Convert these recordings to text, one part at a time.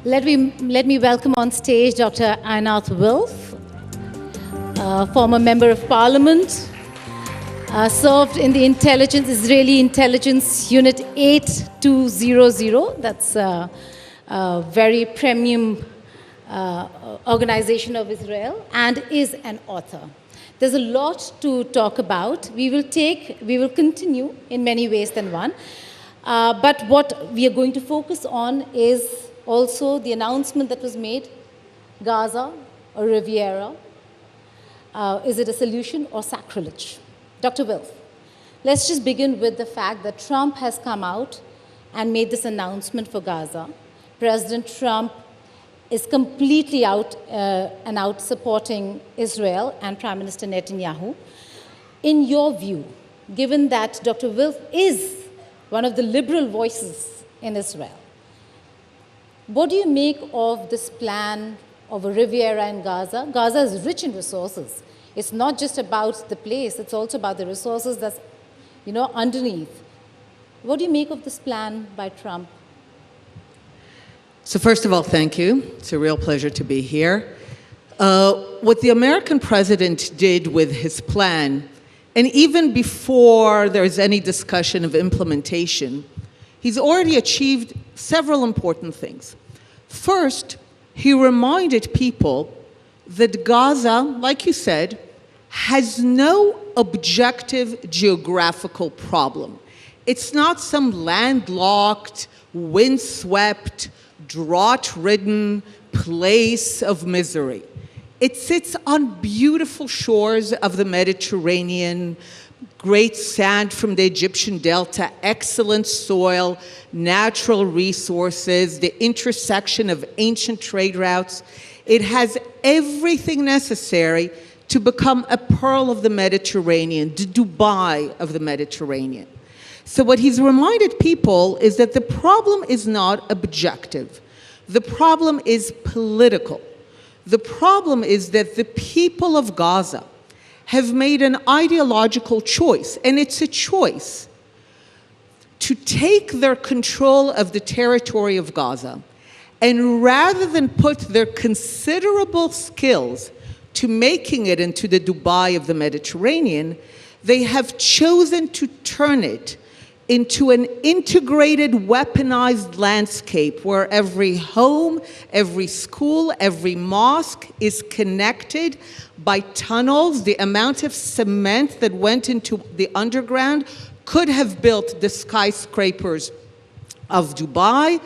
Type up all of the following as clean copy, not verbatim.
Let me welcome on stage Dr. Einat Wilf, former Member of Parliament, served in the Israeli Intelligence Unit 8200. That's a very premium organization of Israel, and is an author. There's a lot to talk about. We will continue in many ways than one. But what we are going to focus on is also the announcement that was made, Gaza or Riviera. Is it a solution or sacrilege? Dr. Wilf, let's just begin with the fact that Trump has come out and made this announcement for Gaza. President Trump is completely out supporting Israel and Prime Minister Netanyahu. In your view, given that Dr. Wilf is one of the liberal voices in Israel, what do you make of this plan of a Riviera in Gaza? Gaza is rich in resources. It's not just about the place, it's also about the resources that's, underneath. What do you make of this plan by Trump? So first of all, thank you. It's a real pleasure to be here. What the American president did with his plan, and even before there's any discussion of implementation, he's already achieved several important things. First, he reminded people that Gaza, like you said, has no objective geographical problem. It's not some landlocked, windswept, drought-ridden place of misery. It sits on beautiful shores of the Mediterranean, great sand from the Egyptian delta, excellent soil, natural resources, the intersection of ancient trade routes. It has everything necessary to become a pearl of the Mediterranean, the Dubai of the Mediterranean. So what he's reminded people is that the problem is not objective. The problem is political. The problem is that the people of Gaza have made an ideological choice, and it's a choice to take their control of the territory of Gaza, and rather than put their considerable skills to making it into the Dubai of the Mediterranean, they have chosen to turn it into an integrated, weaponized landscape where every home, every school, every mosque is connected by tunnels. The amount of cement that went into the underground could have built the skyscrapers of Dubai.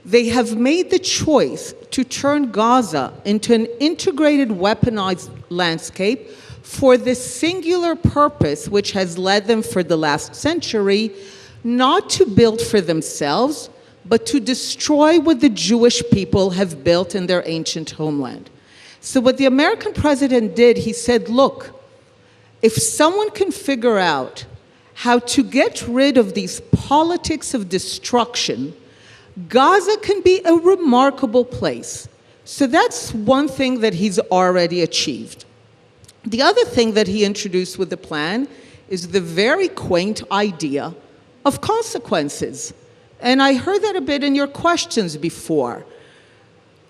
They have made the choice to turn Gaza into an integrated, weaponized landscape for this singular purpose, which has led them for the last century, not to build for themselves, but to destroy what the Jewish people have built in their ancient homeland. So what the American president did, he said, look, if someone can figure out how to get rid of these politics of destruction, Gaza can be a remarkable place. So that's one thing that he's already achieved. The other thing that he introduced with the plan is the very quaint idea of consequences. And I heard that a bit in your questions before.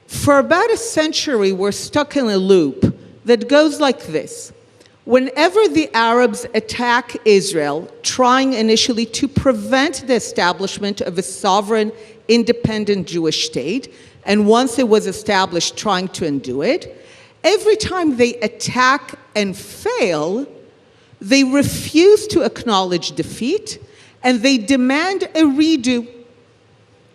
For about a century, we're stuck in a loop that goes like this. Whenever the Arabs attack Israel, trying initially to prevent the establishment of a sovereign, independent Jewish state, and once it was established, trying to undo it, every time they attack and fail, they refuse to acknowledge defeat, and they demand a redo.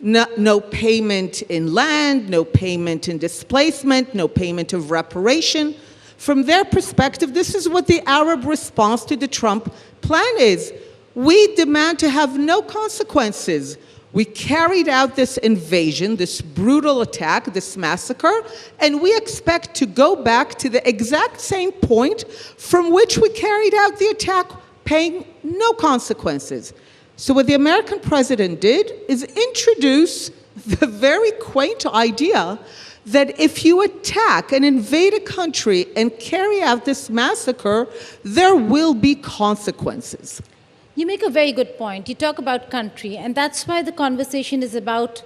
No payment in land, no payment in displacement, no payment of reparation. From their perspective, this is what the Arab response to the Trump plan is. We demand to have no consequences. We carried out this invasion, this brutal attack, this massacre, and we expect to go back to the exact same point from which we carried out the attack, paying no consequences. So what the American president did is introduce the very quaint idea that if you attack and invade a country and carry out this massacre, there will be consequences. You make a very good point. You talk about country, and that's why the conversation is about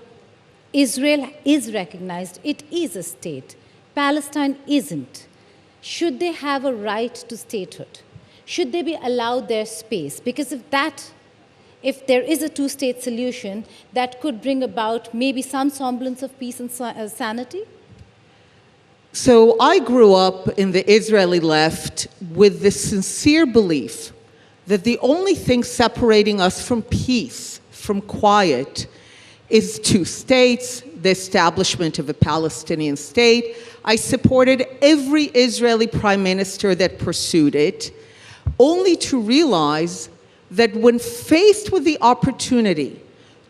Israel is recognized, it is a state. Palestine isn't. Should they have a right to statehood? Should they be allowed their space? Because if there is a two-state solution, that could bring about maybe some semblance of peace and sanity? So I grew up in the Israeli left with the sincere belief that the only thing separating us from peace, from quiet, is two states, the establishment of a Palestinian state. I supported every Israeli prime minister that pursued it, only to realize that when faced with the opportunity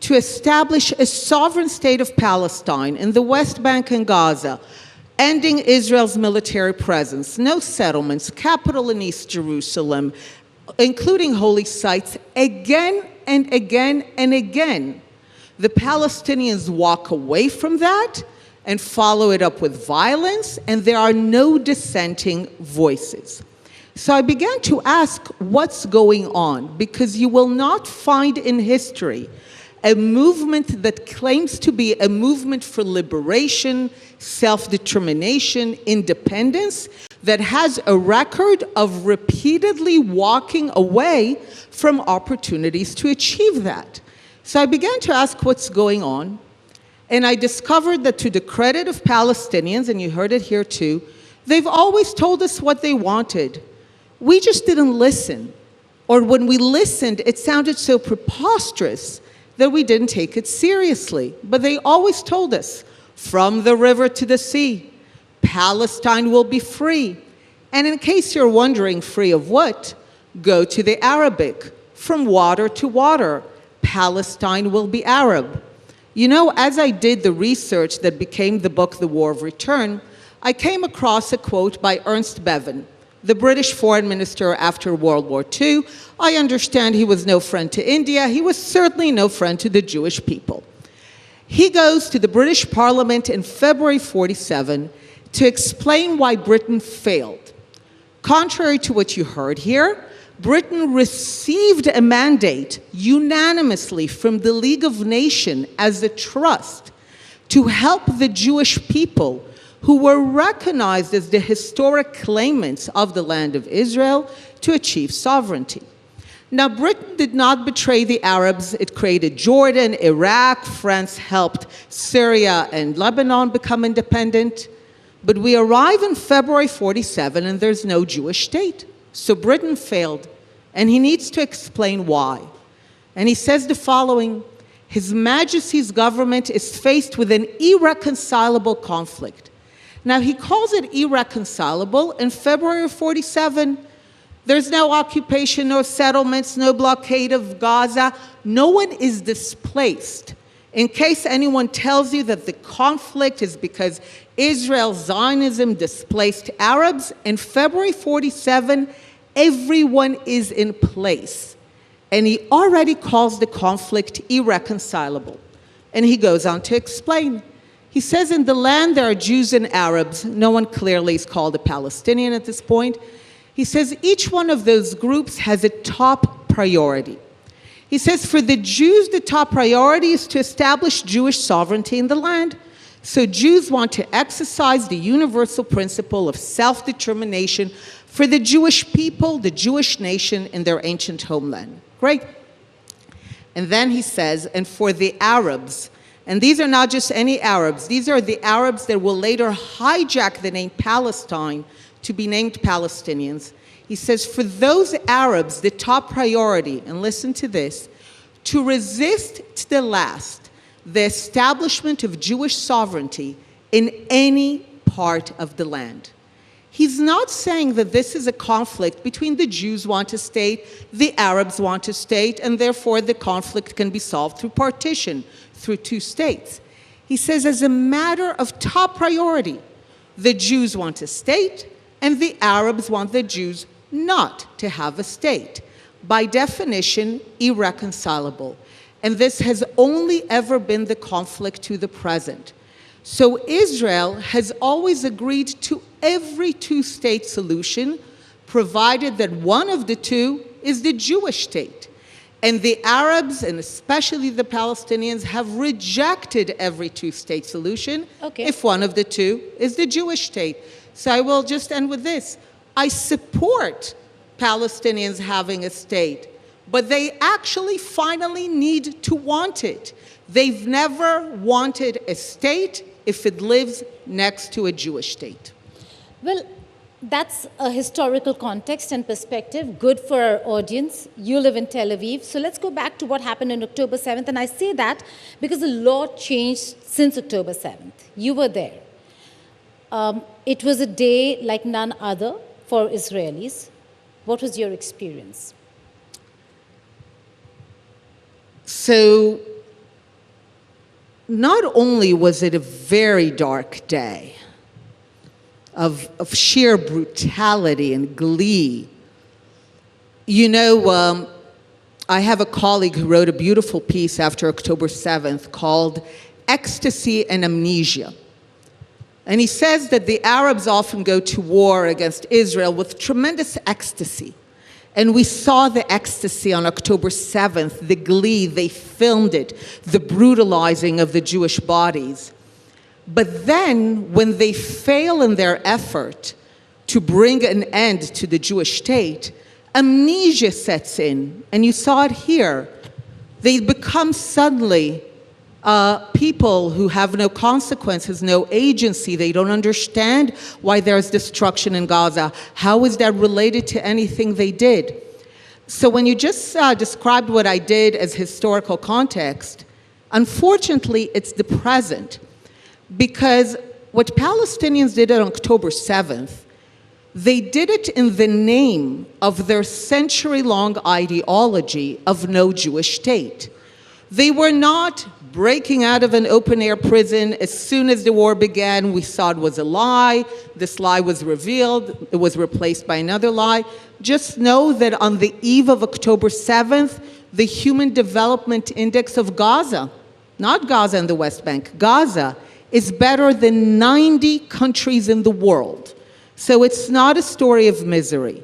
to establish a sovereign state of Palestine in the West Bank and Gaza, ending Israel's military presence, no settlements, capital in East Jerusalem, including holy sites, again and again and again, the Palestinians walk away from that and follow it up with violence, and there are no dissenting voices. So I began to ask what's going on, because you will not find in history a movement that claims to be a movement for liberation, self-determination, independence, that has a record of repeatedly walking away from opportunities to achieve that. So I began to ask what's going on, and I discovered that, to the credit of Palestinians, and you heard it here too, they've always told us what they wanted. We just didn't listen. Or when we listened, it sounded so preposterous that we didn't take it seriously. But they always told us, from the river to the sea, Palestine will be free. And in case you're wondering, free of what? Go to the Arabic. From water to water, Palestine will be Arab. You know, as I did the research that became the book, The War of Return, I came across a quote by Ernst Bevin, the British foreign minister after World War II. I understand he was no friend to India. He was certainly no friend to the Jewish people. He goes to the British Parliament in February 47 to explain why Britain failed. Contrary to what you heard here, Britain received a mandate unanimously from the League of Nations as a trust to help the Jewish people, who were recognized as the historic claimants of the land of Israel, to achieve sovereignty. Now, Britain did not betray the Arabs. It created Jordan, Iraq. France helped Syria and Lebanon become independent. But we arrive in February 47, and there's no Jewish state. So Britain failed, and he needs to explain why. And he says the following: His Majesty's government is faced with an irreconcilable conflict. Now, he calls it irreconcilable. In February of 47, there's no occupation, no settlements, no blockade of Gaza. No one is displaced. In case anyone tells you that the conflict is because Israel's Zionism displaced Arabs, in February 47, everyone is in place. And he already calls the conflict irreconcilable. And he goes on to explain. He says, in the land there are Jews and Arabs. No one clearly is called a Palestinian at this point. He says each one of those groups has a top priority. He says for the Jews, the top priority is to establish Jewish sovereignty in the land. So Jews want to exercise the universal principle of self-determination for the Jewish people, the Jewish nation in their ancient homeland. Great. And then he says, and for the Arabs, and these are not just any Arabs, these are the Arabs that will later hijack the name Palestine to be named Palestinians. He says, for those Arabs, the top priority, and listen to this, to resist to the last the establishment of Jewish sovereignty in any part of the land. He's not saying that this is a conflict between the Jews want a state, the Arabs want a state, and therefore the conflict can be solved through partition, through two states. He says, as a matter of top priority, the Jews want a state, and the Arabs want the Jews not to have a state. By definition, irreconcilable. And this has only ever been the conflict to the present. So Israel has always agreed to every two-state solution, provided that one of the two is the Jewish state. And the Arabs, and especially the Palestinians, have rejected every two-state solution if one of the two is the Jewish state. So I will just end with this. I support Palestinians having a state, but they actually finally need to want it. They've never wanted a state if it lives next to a Jewish state. Well, that's a historical context and perspective, good for our audience. You live in Tel Aviv, so let's go back to what happened on October 7th, and I say that because the law changed since October 7th. You were there. It was a day like none other for Israelis. What was your experience? So, not only was it a very dark day of sheer brutality and glee. You know, I have a colleague who wrote a beautiful piece after October 7th called Ecstasy and Amnesia. And he says that the Arabs often go to war against Israel with tremendous ecstasy. And we saw the ecstasy on October 7th, the glee, they filmed it, the brutalizing of the Jewish bodies. But then, when they fail in their effort to bring an end to the Jewish state, amnesia sets in, and you saw it here. They become suddenly people who have no consequences, no agency. They don't understand why there's destruction in Gaza. How is that related to anything they did? So when you just described what I did as historical context, unfortunately, it's the present. Because what Palestinians did on October 7th, they did it in the name of their century-long ideology of no Jewish state. They were not breaking out of an open-air prison. As soon as the war began, we saw it was a lie. This lie was revealed. It was replaced by another lie. Just know that on the eve of October 7th, the Human Development Index of Gaza, not Gaza and the West Bank, Gaza, is better than 90 countries in the world. So it's not a story of misery.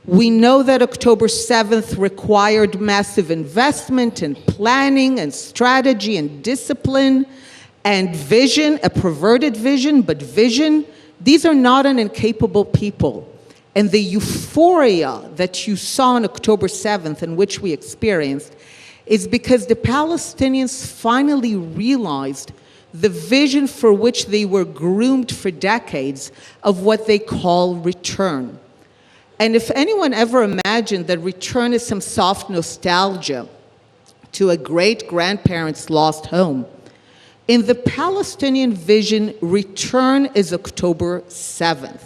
We know that October 7th required massive investment and planning and strategy and discipline and vision, a perverted vision, but vision. These are not an incapable people. And the euphoria that you saw on October 7th, and which we experienced, is because the Palestinians finally realized the vision for which they were groomed for decades of what they call return. And if anyone ever imagined that return is some soft nostalgia to a great-grandparent's lost home, in the Palestinian vision, return is October 7th.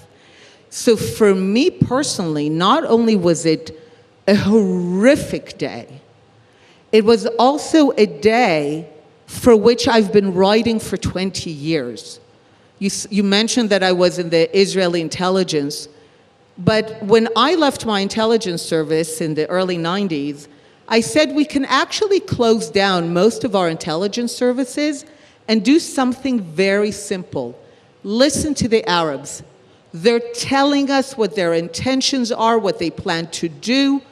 So for me personally, not only was it a horrific day, it was also a day for which I've been writing for 20 years. You mentioned that I was in the Israeli intelligence, but when I left my intelligence service in the early 90s, I said we can actually close down most of our intelligence services and do something very simple. Listen to the Arabs. They're telling us what their intentions are, what they plan to do.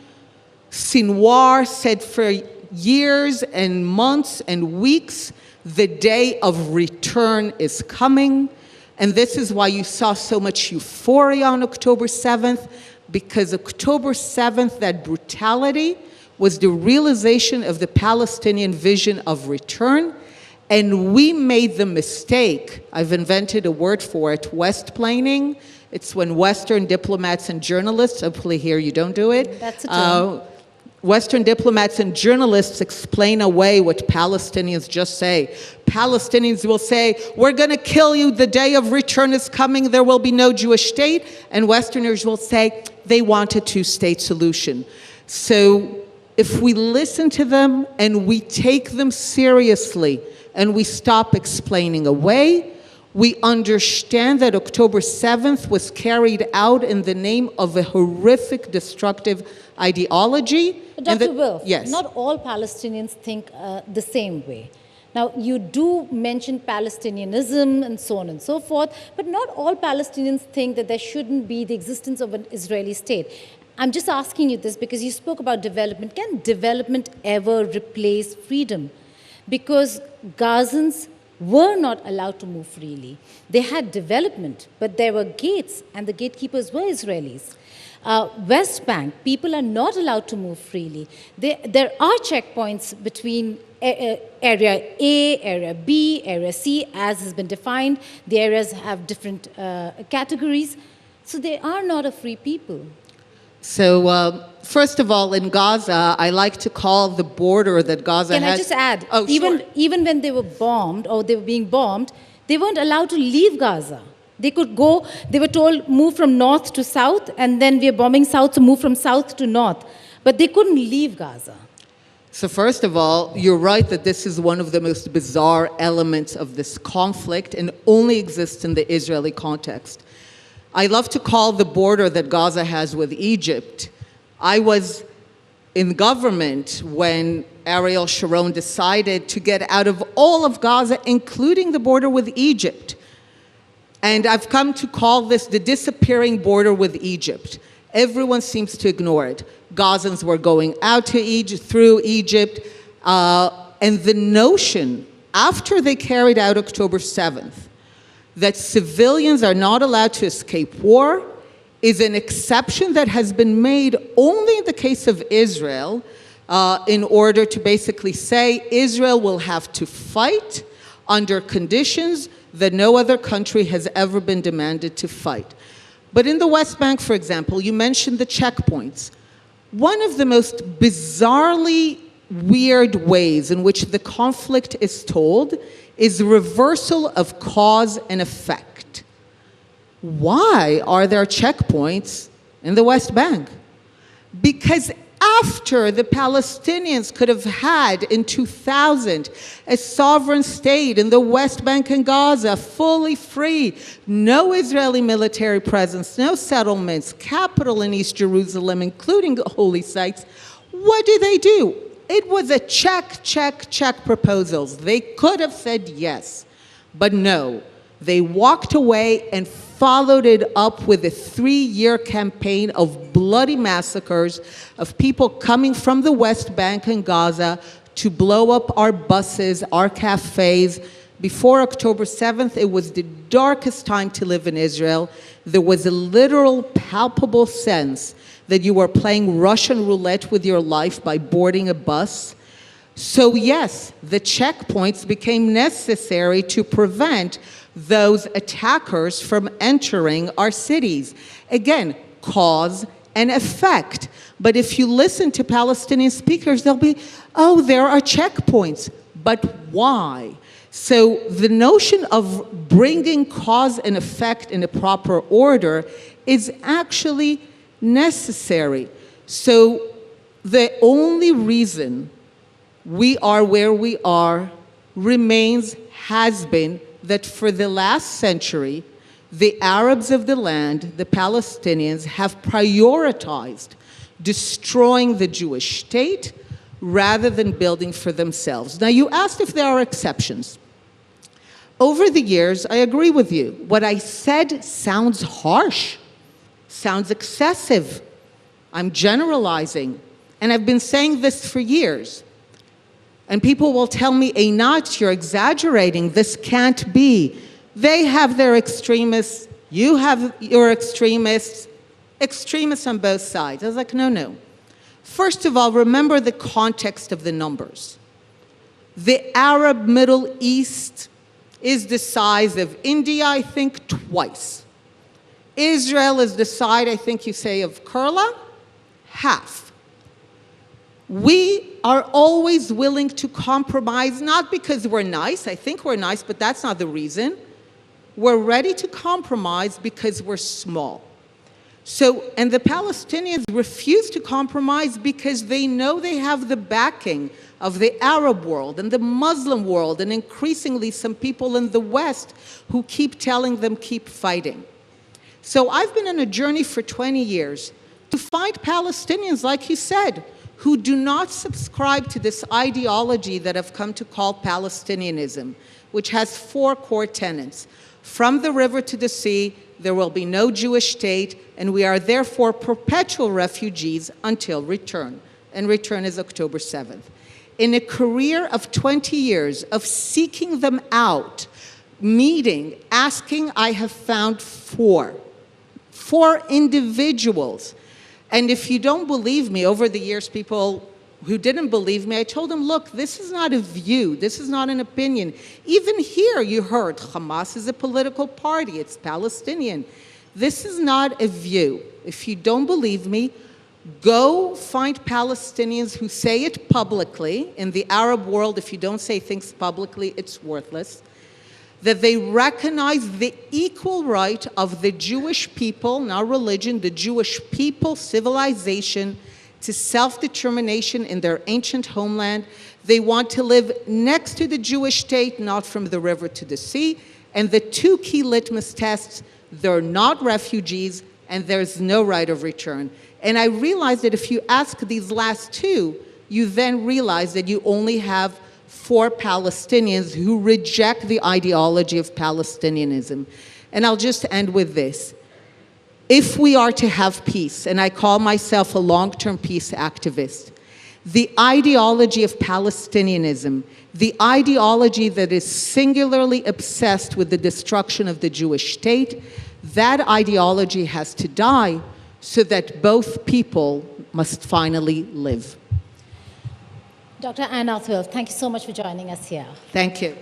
Sinwar said for years and months and weeks, the day of return is coming. And this is why you saw so much euphoria on October 7th, because October 7th, that brutality was the realization of the Palestinian vision of return. And we made the mistake, I've invented a word for it, West-planing. It's when Western diplomats and journalists, hopefully here you don't do it. That's a term. Western diplomats and journalists explain away what Palestinians just say. Palestinians will say, we're going to kill you, the day of return is coming, there will be no Jewish state. And Westerners will say, they want a two-state solution. So if we listen to them and we take them seriously and we stop explaining away, we understand that October 7th was carried out in the name of a horrific, destructive ideology. Dr. Wilf, yes. Not all Palestinians think the same way. Now, you do mention Palestinianism and so on and so forth, but not all Palestinians think that there shouldn't be the existence of an Israeli state. I'm just asking you this because you spoke about development. Can development ever replace freedom? Because Gazans were not allowed to move freely. They had development, but there were gates, and the gatekeepers were Israelis. West Bank, people are not allowed to move freely. There are checkpoints between area A, area B, area C, as has been defined. The areas have different categories. So they are not a free people. So, first of all, in Gaza, I like to call the border that Gaza has... Can I just add? Oh, sure. Even when they were bombed, or they were being bombed, they weren't allowed to leave Gaza. They could go, they were told, move from north to south, and then we are bombing south, so move from south to north. But they couldn't leave Gaza. So first of all, you're right that this is one of the most bizarre elements of this conflict and only exists in the Israeli context. I love to call the border that Gaza has with Egypt. I was in government when Ariel Sharon decided to get out of all of Gaza, including the border with Egypt. And I've come to call this the disappearing border with Egypt. Everyone seems to ignore it. Gazans were going out to Egypt, through Egypt, and the notion, after they carried out October 7th, that civilians are not allowed to escape war is an exception that has been made only in the case of Israel, in order to basically say Israel will have to fight under conditions that no other country has ever been demanded to fight. But in the West Bank, for example, you mentioned the checkpoints. One of the most bizarrely weird ways in which the conflict is told is reversal of cause and effect. Why are there checkpoints in the West Bank? Because after the Palestinians could have had in 2000 a sovereign state in the West Bank and Gaza, fully free, no Israeli military presence, no settlements, capital in East Jerusalem, including holy sites, what do? It was a check proposals. They could have said yes, but no. They walked away and followed it up with a 3-year campaign of bloody massacres of people coming from the West Bank and Gaza to blow up our buses, our cafes. Before October 7th, it was the darkest time to live in Israel. There was a literal, palpable sense that you were playing Russian roulette with your life by boarding a bus. So yes, the checkpoints became necessary to prevent those attackers from entering our cities. Again, cause and effect. But if you listen to Palestinian speakers, they'll be, oh, there are checkpoints. But why? So the notion of bringing cause and effect in a proper order is actually necessary. So the only reason we are where we are has been that for the last century, the Arabs of the land, the Palestinians, have prioritized destroying the Jewish state rather than building for themselves. Now, you asked if there are exceptions. Over the years, I agree with you. What I said sounds harsh, sounds excessive. I'm generalizing, and I've been saying this for years. And people will tell me, Einat, you're exaggerating. This can't be. They have their extremists. You have your extremists. Extremists on both sides. I was like, no. First of all, remember the context of the numbers. The Arab Middle East is the size of India, I think, twice. Israel is the size, I think you say, of Kerala, half. We are always willing to compromise, not because we're nice. I think we're nice, but that's not the reason. We're ready to compromise because we're small. So, and the Palestinians refuse to compromise because they know they have the backing of the Arab world and the Muslim world, and increasingly some people in the West who keep telling them, keep fighting. So I've been on a journey for 20 years to find Palestinians, like you said, who do not subscribe to this ideology that I've come to call Palestinianism, which has 4 core tenets. From the river to the sea, there will be no Jewish state, and we are therefore perpetual refugees until return. And return is October 7th. In a career of 20 years of seeking them out, meeting, asking, I have found four individuals. And if you don't believe me, over the years, people who didn't believe me, I told them, look, this is not a view. This is not an opinion. Even here, you heard Hamas is a political party. It's Palestinian. This is not a view. If you don't believe me, go find Palestinians who say it publicly. In the Arab world, if you don't say things publicly, it's worthless. That they recognize the equal right of the Jewish people, not religion, the Jewish people, civilization, to self-determination in their ancient homeland. They want to live next to the Jewish state, not from the river to the sea. And the two key litmus tests, they're not refugees, and there's no right of return. And I realized that if you ask these last two, you then realize that you only have 4 Palestinians who reject the ideology of Palestinianism. And I'll just end with this. If we are to have peace, and I call myself a long-term peace activist, the ideology of Palestinianism, the ideology that is singularly obsessed with the destruction of the Jewish state, that ideology has to die so that both people must finally live. Dr. Einat Wilf, thank you so much for joining us here. Thank you.